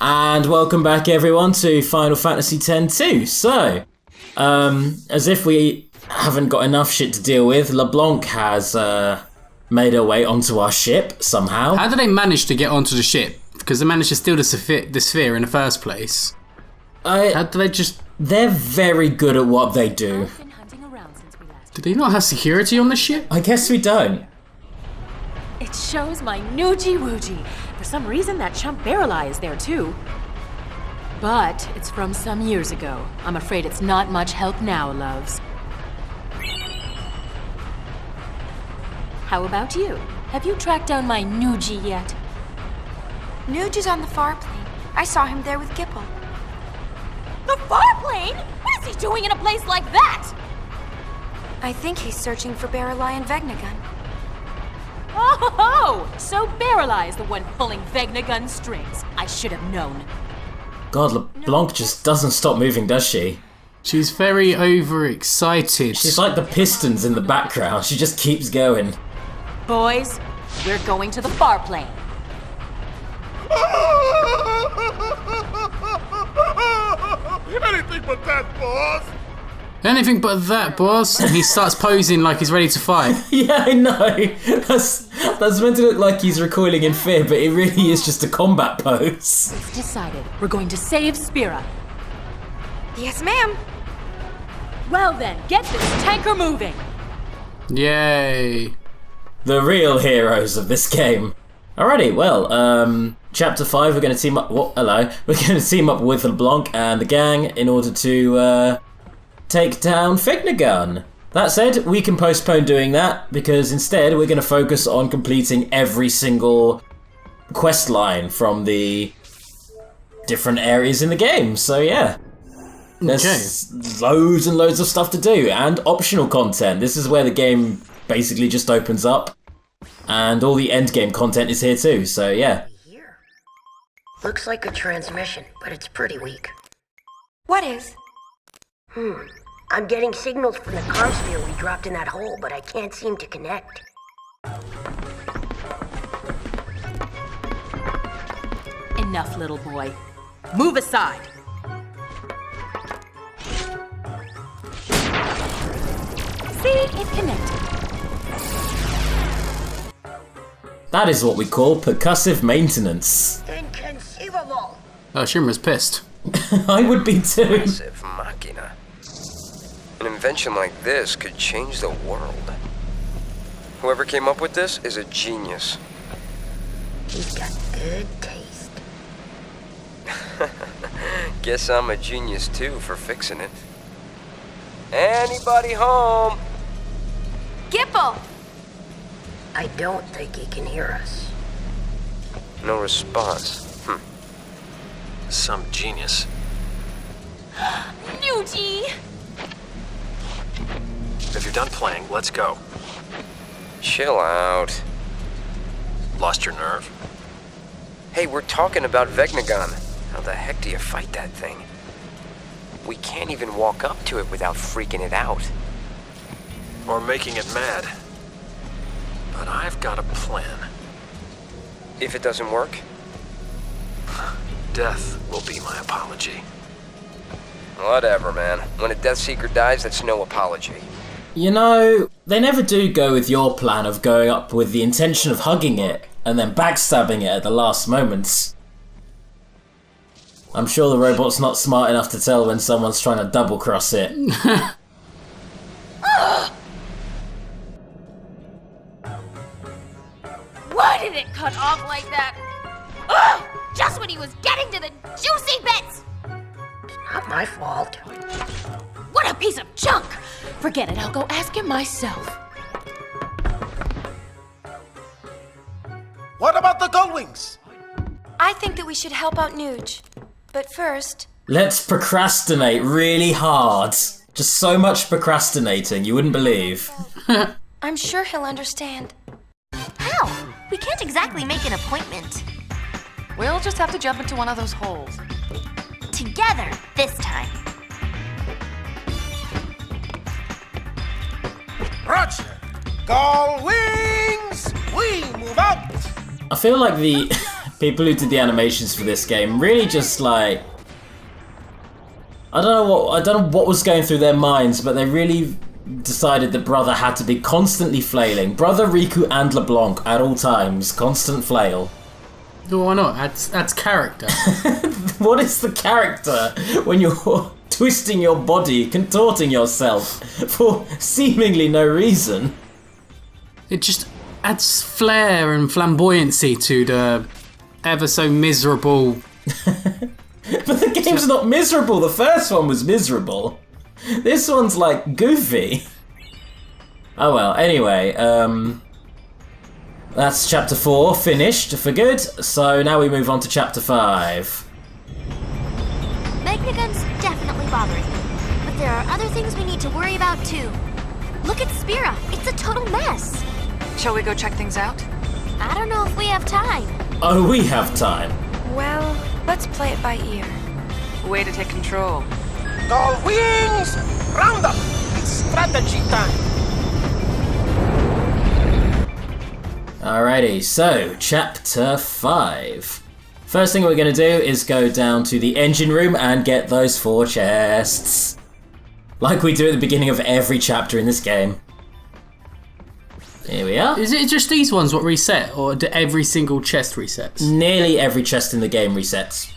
And welcome back everyone to Final Fantasy X-2. So, as if we haven't got enough shit to deal with, LeBlanc has made her way onto our ship somehow. How did they manage to get onto the ship? Because they managed to steal the sphere in the first place. How did they just... They're very good at what they do. Did they not have security on the ship? I guess we don't. It shows my Noogie Woogie. For some reason, that chump Barreli is there too. But it's from some years ago. I'm afraid it's not much help now, loves. How about you? Have you tracked down my Noogie yet? Nuge is on the far plane. I saw him there with Gipple. The far plane? What is he doing in a place like that? I think he's searching for Barreli and Vegnagun. Oh, so Barreli is the one pulling Vegnagun strings. I should have known. God, LeBlanc just doesn't stop moving, does she? She's very overexcited. She's like the Pistons in the background. She just keeps going. Boys, we're going to the far plane. Anything but that, boss! Anything but that, boss. And he starts posing like he's ready to fight. Yeah, I know. That's meant to look like he's recoiling in fear, but it really is just a combat pose. It's decided. We're going to save Spira. Yes, ma'am. Well then, get this tanker moving. Yay. The real heroes of this game. Alrighty, well, Chapter 5, we're going to team up... hello. We're going to team up with LeBlanc and the gang in order to, take down Vegnagun. That said, we can postpone doing that, because instead we're going to focus on completing every single quest line from the different areas in the game. So, yeah. There's loads and loads of stuff to do, and optional content. This is where the game basically just opens up. And all the endgame content is here too, so yeah. Looks like a transmission, but it's pretty weak. What is? I'm getting signals from the comm sphere we dropped in that hole, but I can't seem to connect. Enough, little boy. Move aside. See, it connected. That is what we call percussive maintenance. Inconceivable! Oh, Shinra's pissed. I would be too. Massive machina. An invention like this could change the world. Whoever came up with this is a genius. He's got good taste. Guess I'm a genius too for fixing it. Anybody home? Gipple! I don't think he can hear us. No response. Some genius. Noogie! If you're done playing, let's go. Chill out. Lost your nerve? Hey, we're talking about Vegnagun. How the heck do you fight that thing? We can't even walk up to it without freaking it out. Or making it mad. But I've got a plan. If it doesn't work? Death will be my apology. Whatever, man. When a Death Seeker dies, that's no apology. You know, they never do go with your plan of going up with the intention of hugging it and then backstabbing it at the last moments. I'm sure the robot's not smart enough to tell when someone's trying to double-cross it. Why did it cut off like that? Ugh! Just when he was getting to the juicy bits! Not my fault. What a piece of junk! Forget it, I'll go ask him myself. What about the Gullwings? I think that we should help out Nuge. But first... Let's procrastinate really hard. Just so much procrastinating, you wouldn't believe. I'm sure he'll understand. How? We can't exactly make an appointment. We'll just have to jump into one of those holes. Together, this time. Roger! Gullwings! We move out! I feel like the people who did the animations for this game really just like... I don't know what was going through their minds, but they really decided that Brother had to be constantly flailing. Brother, Riku, and LeBlanc at all times. Constant flail. No, why not? That's character. What is the character when you're twisting your body, contorting yourself for seemingly no reason? It just adds flair and flamboyancy to the ever so miserable... But the game's not miserable. The first one was miserable. This one's like goofy. Oh well, anyway, that's chapter 4 finished for good. So now we move on to chapter 5. Magnagun's definitely bothering me, but there are other things we need to worry about too. Look at Spira, it's a total mess. Shall we go check things out? I don't know if we have time. Oh, we have time. Well, let's play it by ear. Way to take control. All wings! Round up! It's strategy time! Alrighty, so chapter 5. First thing we're going to do is go down to the engine room and get those 4 chests. Like we do at the beginning of every chapter in this game. Here we are. Is it just these ones what reset, or do every single chest resets? Nearly every chest in the game resets.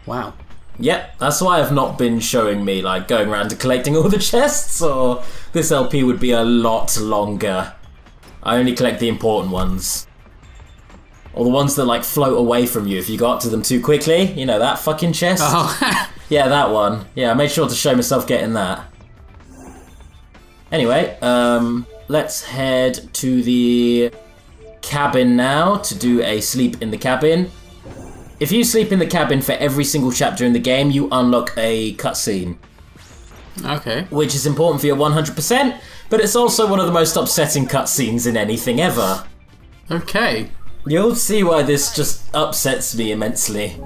Wow. Yep, that's why I've not been showing me, like, going around and collecting all the chests, or this LP would be a lot longer. I only collect the important ones. Or the ones that, like, float away from you if you go up to them too quickly. You know, that fucking chest? Oh. Yeah, that one. Yeah, I made sure to show myself getting that. Anyway, let's head to the cabin now to do a sleep in the cabin. If you sleep in the cabin for every single chapter in the game, you unlock a cutscene. Okay. Which is important for your 100%, but it's also one of the most upsetting cutscenes in anything ever. Okay. You'll see why this just upsets me immensely.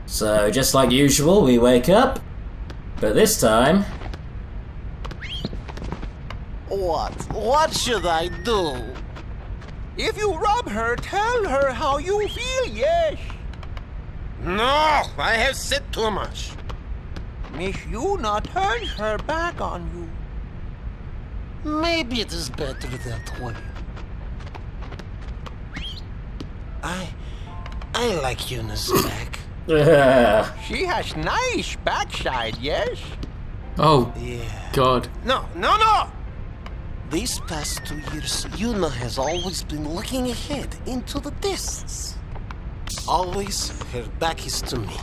So, just like usual, we wake up, but this time... What should I do? If you rub her, tell her how you feel, yes? No, I have said too much. Miss Yuna turns her back on you. Maybe it is better that way. I like Yuna's back. She has nice backside, yes? Oh, yeah. God. No! These past 2 years, Yuna has always been looking ahead into the distance. Always, her back is to me.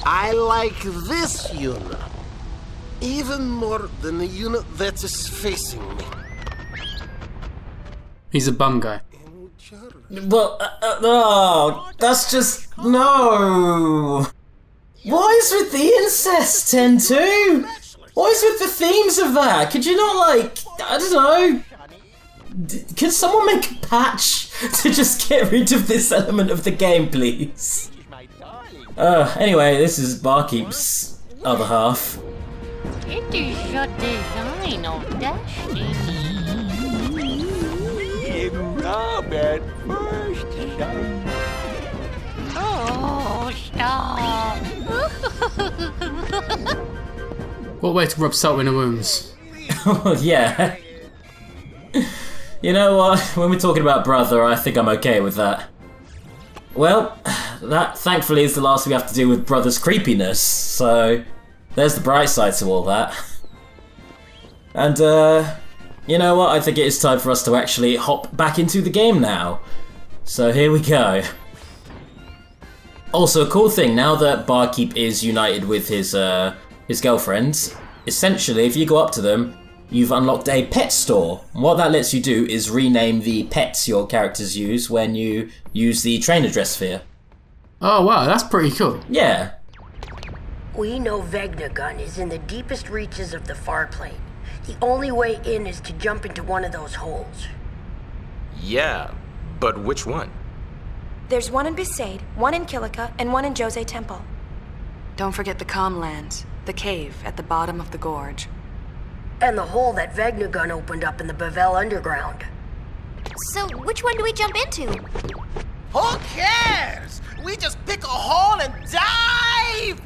I like this Yuna even more than the Yuna that is facing me. He's a bum guy. Well, oh, that's just... no! What is with the incest, 10-2? What is with the themes of that? Could you not, like, I don't know... Can someone make a patch to just get rid of this element of the game, please? Anyway, this is Barkeep's other half. It is your design of destiny. Love at first sight. Oh, stop. What way to rub salt in the wounds? Yeah. You know what? When we're talking about Brother, I think I'm okay with that. Well, that thankfully is the last we have to deal with Brother's creepiness, so there's the bright side to all that. And, you know what? I think it is time for us to actually hop back into the game now. So here we go. Also, a cool thing, now that Barkeep is united with his girlfriend, essentially, if you go up to them, you've unlocked a pet store. And what that lets you do is rename the pets your characters use when you use the trainer dress sphere. Oh, wow, that's pretty cool. Yeah. We know Vegnagun is in the deepest reaches of the far plane. The only way in is to jump into one of those holes. Yeah, but which one? There's one in Besaid, one in Kilika, and one in Jose Temple. Don't forget the Comlands, the cave at the bottom of the gorge. And the hole that Vegnagun opened up in the Bavel underground. So, which one do we jump into? Who cares? We just pick a hole and dive!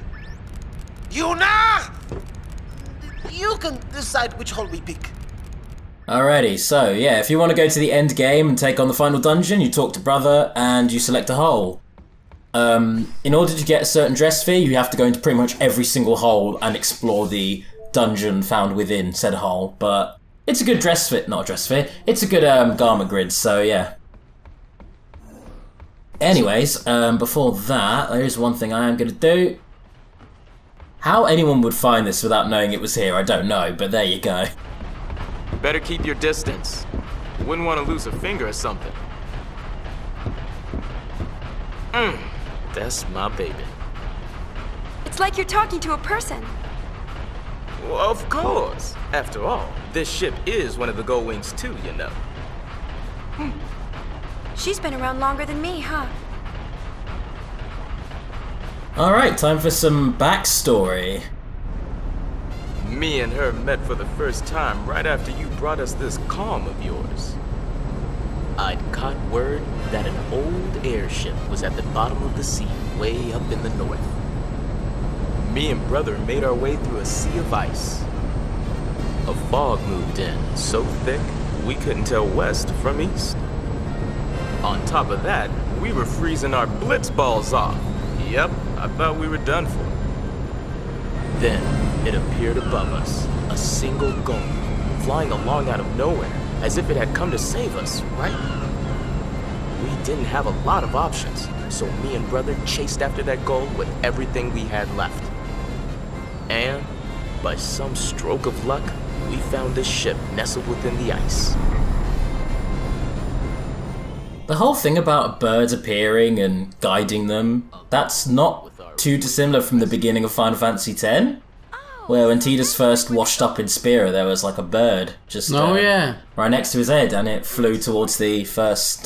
Yuna! You can decide which hole we pick. Alrighty, so yeah, if you want to go to the end game and take on the final dungeon, you talk to Brother and you select a hole. In order to get a certain dress sphere, you have to go into pretty much every single hole and explore the dungeon found within said hole, but it's a good dress fit, not a dress sphere, it's a good garment grid, so yeah. Anyways, before that, there is one thing I am going to do. How anyone would find this without knowing it was here, I don't know, but there you go. Better keep your distance. Wouldn't want to lose a finger or something. That's my baby. It's like you're talking to a person. Well, of course. After all, this ship is one of the Gold Wings too, you know. She's been around longer than me, huh? Alright, time for some backstory. Me and her met for the first time right after you brought us this calm of yours. I'd caught word that an old airship was at the bottom of the sea way up in the north. Me and Brother made our way through a sea of ice. A fog moved in so thick we couldn't tell west from east. On top of that, we were freezing our blitz balls off. Yep, I thought we were done for. Then it appeared above us, a single gull, flying along out of nowhere, as if it had come to save us, right? We didn't have a lot of options, so me and Brother chased after that gull with everything we had left. And, by some stroke of luck, we found this ship nestled within the ice. The whole thing about birds appearing and guiding them, that's not too dissimilar from the beginning of Final Fantasy X, where when Tidus first washed up in Spira, there was like a bird just right next to his head, and it flew towards the first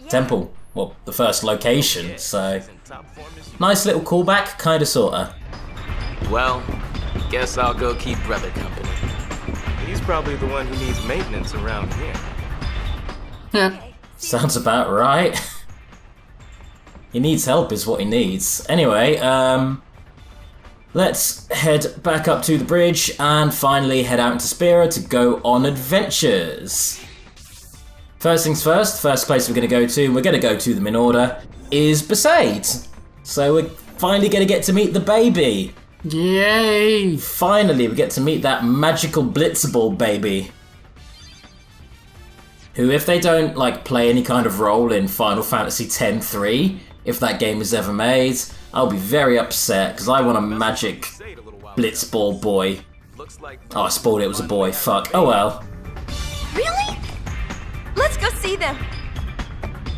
temple, well, the first location, so nice little callback, kinda sorta. Well, guess I'll go keep Brother company. He's probably the one who needs maintenance around here. Yeah. Sounds about right. He needs help is what he needs. Anyway, let's head back up to the bridge and finally head out into Spira to go on adventures. First things first place we're going to go to them in order, is Besaid. So we're finally going to get to meet the baby. Yay! Finally, we get to meet that magical Blitzball baby. Who, if they don't like play any kind of role in Final Fantasy X-3, if that game is ever made, I'll be very upset because I want a magic Blitzball boy. Oh, I spoiled it, it was a boy. Fuck. Oh well. Really? Let's go see them.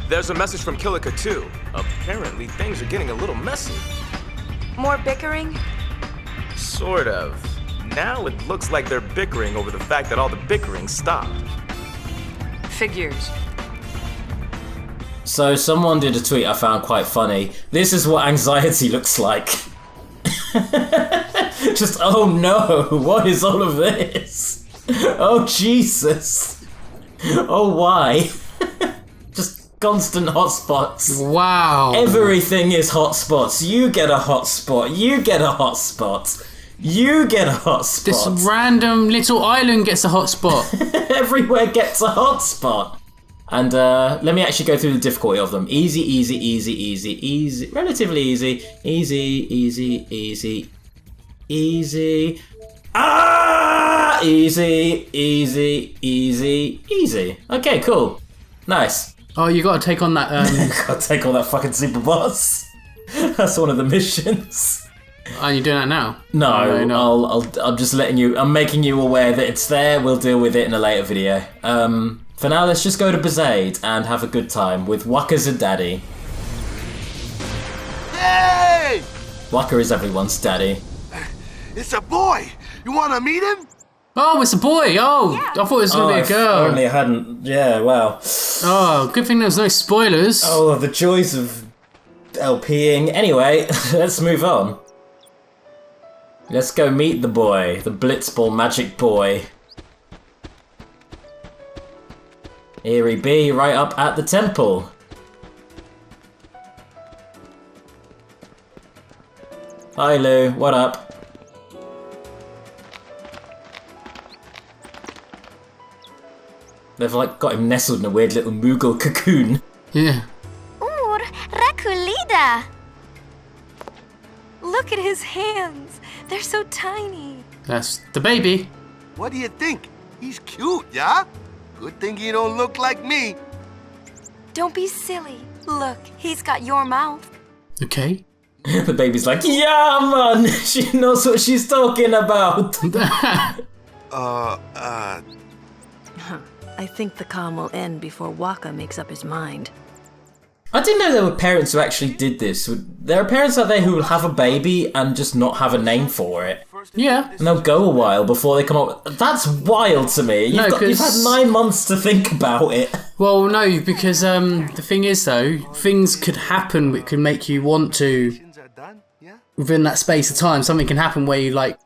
There's a message from Kilika too. Apparently things are getting a little messy. More bickering? Sort of. Now it looks like they're bickering over the fact that all the bickering stopped. Figures. So someone did a tweet I found quite funny. This is what anxiety looks like. Just, oh no, what is all of this? Oh Jesus. Oh why? Just constant hotspots. Wow. Everything is hotspots. You get a hotspot. You get a hotspot. You get a hotspot. This random little island gets a hotspot. Everywhere gets a hotspot. And let me actually go through the difficulty of them. Easy, easy, easy, easy, easy. Relatively easy. Easy, easy, easy, easy. Ah! Easy, easy, easy, easy. Okay, cool. Nice. Oh, you gotta take on that... Gotta take on that fucking super boss. That's one of the missions. Are you doing that now? No, no. I'm just letting you... I'm making you aware that it's there. We'll deal with it in a later video. For now, let's just go to Besaid and have a good time with Wakka's and daddy. Hey! Wakka is everyone's daddy. It's a boy! You wanna meet him? Oh, it's a boy. Oh, I thought it was going to be a girl. If only I hadn't. Yeah, well. Oh, good thing there was no spoilers. Oh, the joys of LPing. Anyway, let's move on. Let's go meet the boy, the Blitzball magic boy. Here he be, right up at the temple. Hi Lou, what up? They've like got him nestled in a weird little Moogle cocoon. Yeah. Ooh, Rakulida! Look at his hands. They're so tiny. That's the baby. What do you think? He's cute, yeah? Good thing he don't look like me. Don't be silly. Look, he's got your mouth. Okay. The baby's like, yeah man, she knows what she's talking about. I think the calm will end before Wakka makes up his mind. I didn't know there were parents who actually did this. There are parents out there who will have a baby and just not have a name for it. Yeah. And they'll go a while before they come up. That's wild to me. You've had 9 months to think about it. Well, no, because the thing is, though, things could happen which could make you want to, within that space of time, something can happen where you, like,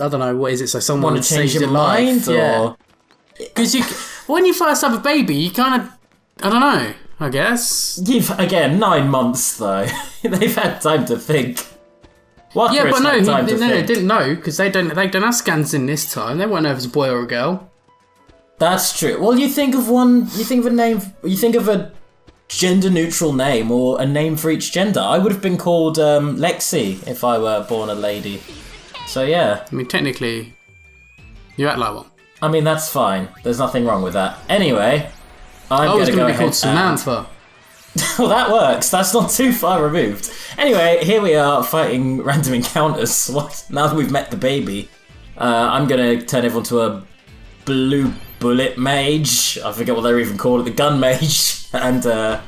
I don't know, what is it? So someone Want to change saves your life. mind? Or... Because when you first have a baby, you kind of, I don't know, I guess. Again, 9 months, though. They've had time to think. Wakka Yeah, but no, they didn't know, because they don't have scans in this time. They won't know if it's a boy or a girl. That's true. Well, you think of a name, you think of a gender-neutral name, or a name for each gender. I would have been called Lexi if I were born a lady. So yeah. I mean, technically, you act like one. I mean, that's fine. There's nothing wrong with that. Anyway, I was going to be called Samantha. Well, that works. That's not too far removed. Anyway, here we are fighting random encounters. What? Now that we've met the baby, I'm going to turn everyone to a blue bullet mage. I forget what they're even called it. The gun mage. And I'm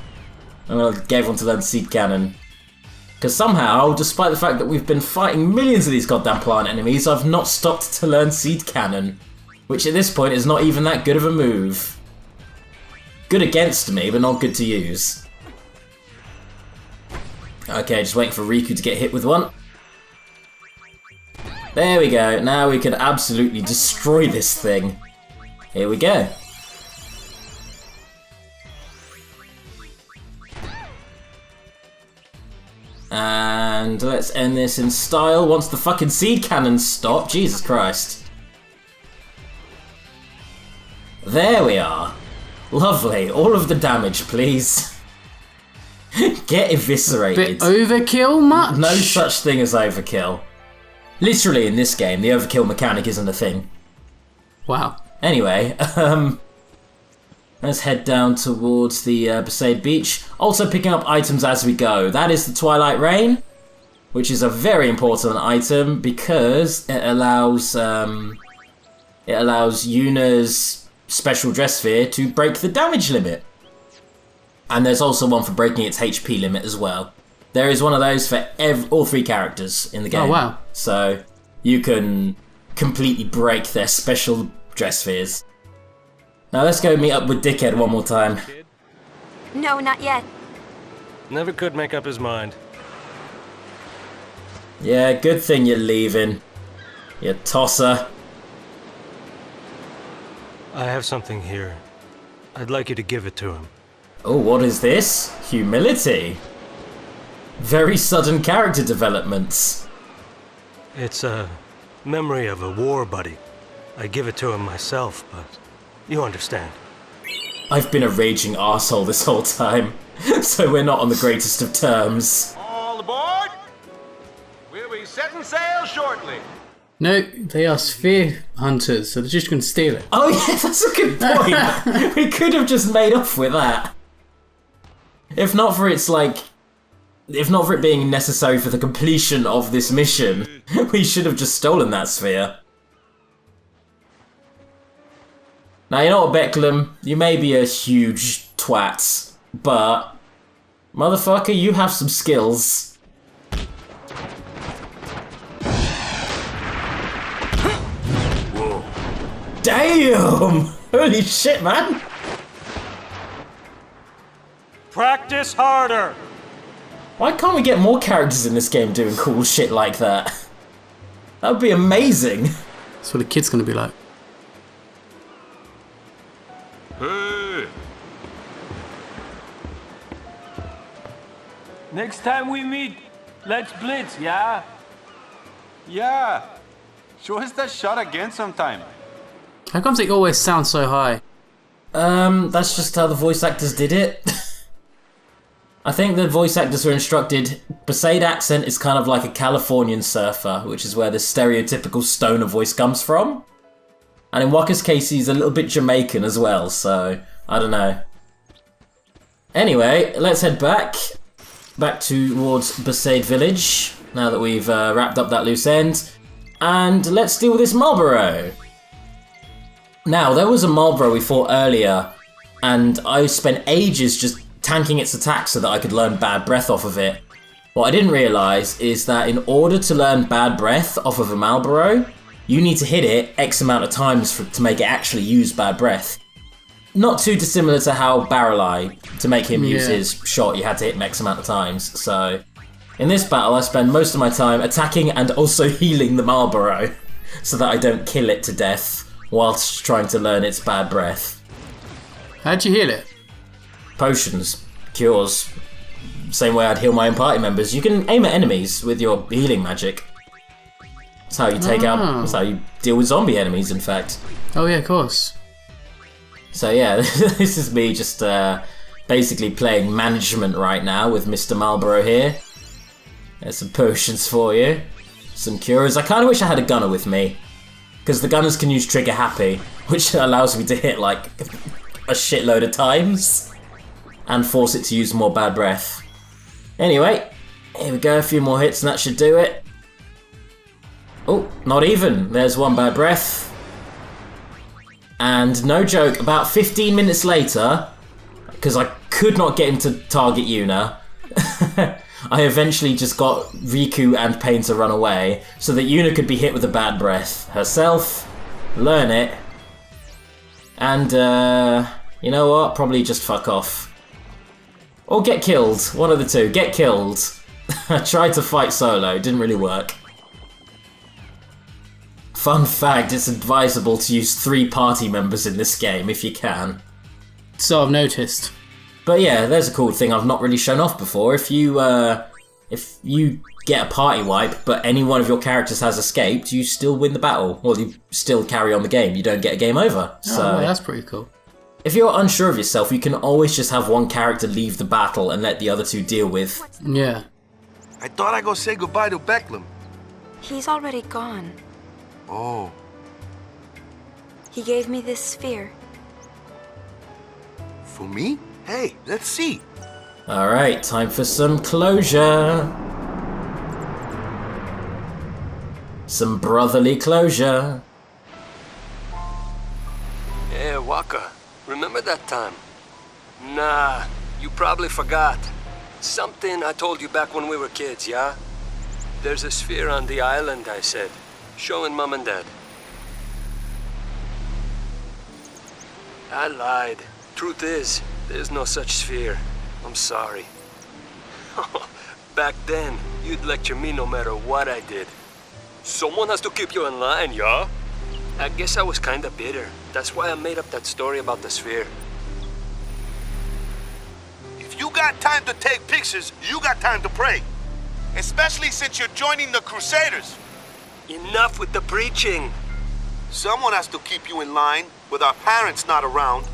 going to get everyone to learn seed cannon. Because somehow, despite the fact that we've been fighting millions of these goddamn plant enemies, I've not stopped to learn seed cannon. Which at this point is not even that good of a move. Good against me, but not good to use. Okay, just waiting for Riku to get hit with one. There we go. Now we can absolutely destroy this thing. Here we go. And let's end this in style once the fucking seed cannons stop. Jesus Christ. There we are. Lovely. All of the damage, please. Get eviscerated. Bit overkill much? No such thing as overkill. Literally in this game, the overkill mechanic isn't a thing. Wow. Anyway, let's head down towards the Besaid Beach. Also picking up items as we go. That is the Twilight Rain, which is a very important item because it allows Yuna's special dress sphere to break the damage limit. And there's also one for breaking its HP limit as well. There is one of those for all 3 characters in the game. Oh, wow. So you can completely break their special dress spheres. Now let's go meet up with Dickhead one more time. No, not yet. Never could make up his mind. Yeah, good thing you're leaving. You tosser. I have something here. I'd like you to give it to him. Oh, what is this? Humility. Very sudden character developments. It's a memory of a war buddy. I give it to him myself, but you understand. I've been a raging arsehole this whole time, so we're not on the greatest of terms. All aboard! We'll be setting sail shortly. No, they are sphere hunters, so they're just going to steal it. Oh yeah, that's a good point. We could have just made off with that. If not for it being necessary for the completion of this mission, we should have just stolen that sphere. Now, you know what, Becklem? You may be a huge twat, but motherfucker, you have some skills. Damn! Holy shit, man! Practice harder! Why can't we get more characters in this game doing cool shit like that? That would be amazing. That's what a kid's gonna be like. Hey! Next time we meet, let's blitz, yeah? Yeah. Show us that shot again sometime. How comes it always sounds so high? That's just how the voice actors did it. I think the voice actors were instructed, Besaid accent is kind of like a Californian surfer, which is where the stereotypical stoner voice comes from. And in Wakka's case, he's a little bit Jamaican as well, so I don't know. Anyway, let's head back towards Besaid Village, now that we've wrapped up that loose end. And let's deal with this Marlboro. Now, there was a Marlboro we fought earlier, and I spent ages just tanking its attacks so that I could learn Bad Breath off of it. What I didn't realise is that in order to learn Bad Breath off of a Marlboro, you need to hit it X amount of times to make it actually use Bad Breath. Not too dissimilar to how Barreleye, to make him use his shot, you had to hit him X amount of times. So, in this battle I spend most of my time attacking and also healing the Marlboro, so that I don't kill it to death whilst trying to learn its Bad Breath. How'd you heal it? Potions, cures, same way I'd heal my own party members. You can aim at enemies with your healing magic. That's how you take out, that's how you deal with zombie enemies, in fact. Oh yeah, of course. So yeah, this is me just basically playing management right now with Mr. Marlboro here. There's some potions for you, some cures. I kind of wish I had a gunner with me, because the gunners can use trigger happy, which allows me to hit like a shitload of times and force it to use more Bad Breath. Anyway, here we go, a few more hits and that should do it. Oh, not even. There's one Bad Breath. And no joke, about 15 minutes later, because I could not get him to target Yuna, I eventually just got Riku and Pain to run away so that Yuna could be hit with a Bad Breath herself, learn it, and you know what, probably just fuck off. Or get killed, one of the two, get killed. I tried to fight solo, didn't really work. Fun fact, it's advisable to use 3 party members in this game if you can. So I've noticed. But yeah, there's a cool thing I've not really shown off before. If you get a party wipe, but any one of your characters has escaped, you still win the battle. Well, you still carry on the game. You don't get a game over. So well, that's pretty cool. If you're unsure of yourself, you can always just have one character leave the battle and let the other 2 deal with. Yeah. I thought I'd go say goodbye to Becklem. He's already gone. Oh. He gave me this sphere. For me? Hey, let's see. Alright, time for some closure. Some brotherly closure. Hey, Wakka, remember that time? Nah, you probably forgot. Something I told you back when we were kids, yeah? There's a sphere on the island, I said. Showing Mom and Dad. I lied. Truth is, there's no such sphere. I'm sorry. Back then, you'd lecture me no matter what I did. Someone has to keep you in line, yeah? I guess I was kinda bitter. That's why I made up that story about the sphere. If you got time to take pictures, you got time to pray. Especially since you're joining the Crusaders. Enough with the preaching. Someone has to keep you in line with our parents not around.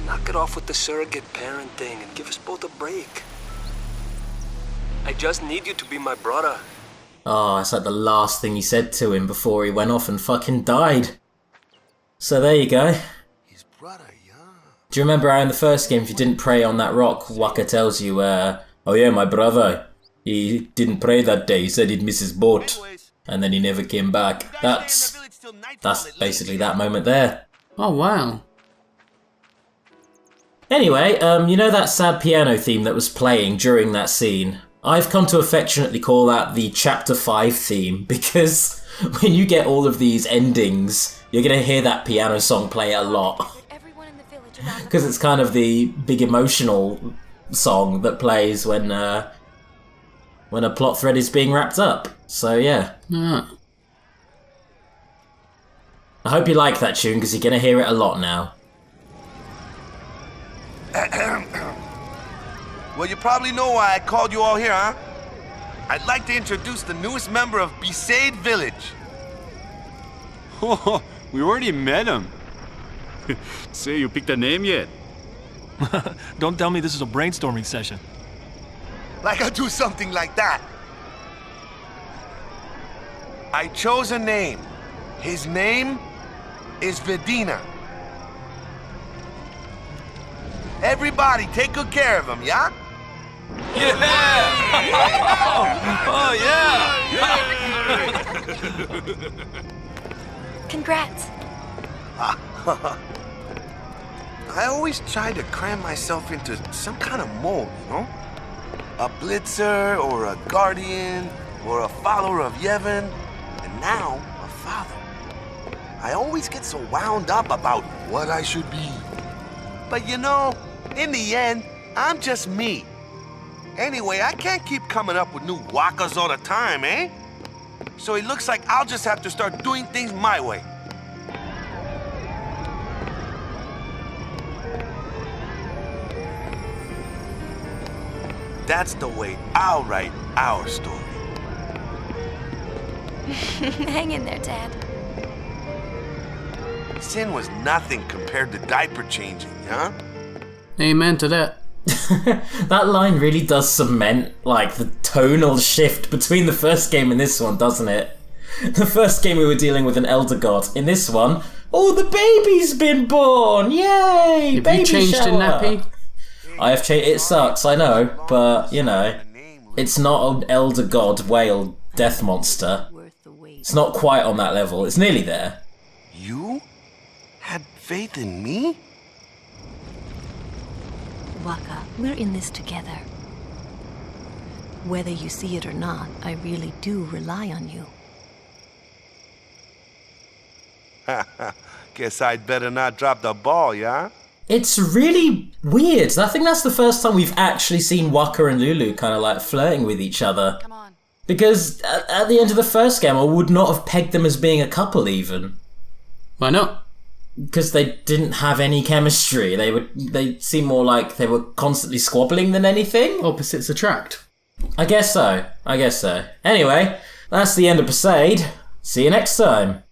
Knock it off with the surrogate parent thing and give us both a break. I just need you to be my brother. Oh, it's like the last thing he said to him before he went off and fucking died. So there you go. His brother, yeah. Do you remember how in the first game, if you didn't pray on that rock, Wakka tells you, oh yeah, my brother, he didn't pray that day, he said he'd miss his boat. And then he never came back. That's basically that moment there. Oh, wow. Anyway, you know that sad piano theme that was playing during that scene? I've come to affectionately call that the Chapter 5 theme, because when you get all of these endings you're going to hear that piano song play a lot. Because it's kind of the big emotional song that plays when a plot thread is being wrapped up. So yeah. Ah. I hope you like that tune, because you're going to hear it a lot now. Well, you probably know why I called you all here, huh? I'd like to introduce the newest member of Besaid Village. Oh, we already met him. Say, you picked a name yet? Don't tell me this is a brainstorming session. Like I'll do something like that. I chose a name. His name is Vedina. Everybody, take good care of him, yeah? Yeah! Oh, yeah! Congrats. I always try to cram myself into some kind of mold, you know? A blitzer, or a guardian, or a follower of Yevon, and now a father. I always get so wound up about what I should be. But you know, in the end, I'm just me. Anyway, I can't keep coming up with new Wakkas all the time, eh? So it looks like I'll just have to start doing things my way. That's the way I'll write our story. Hang in there, Dad. Sin was nothing compared to diaper changing, huh? Amen to that. That line really does cement, like, the tonal shift between the first game and this one, doesn't it? The first game we were dealing with an elder god. In this one, oh, the baby's been born! Yay! Have baby you changed shower. in nappy? I have changed. It sucks, I know, but, you know, it's not an elder god whale death monster. It's not quite on that level. It's nearly there. You had faith in me? Wakka, we're in this together. Whether you see it or not, I really do rely on you. Guess I'd better not drop the ball, yeah? It's really weird. I think that's the first time we've actually seen Wakka and Lulu kind of like flirting with each other. Come on. Because at the end of the first game, I would not have pegged them as being a couple even. Why not? Because they didn't have any chemistry. They seem more like they were constantly squabbling than anything. Opposites attract. I guess so. Anyway, that's the end of Besaid. See you next time.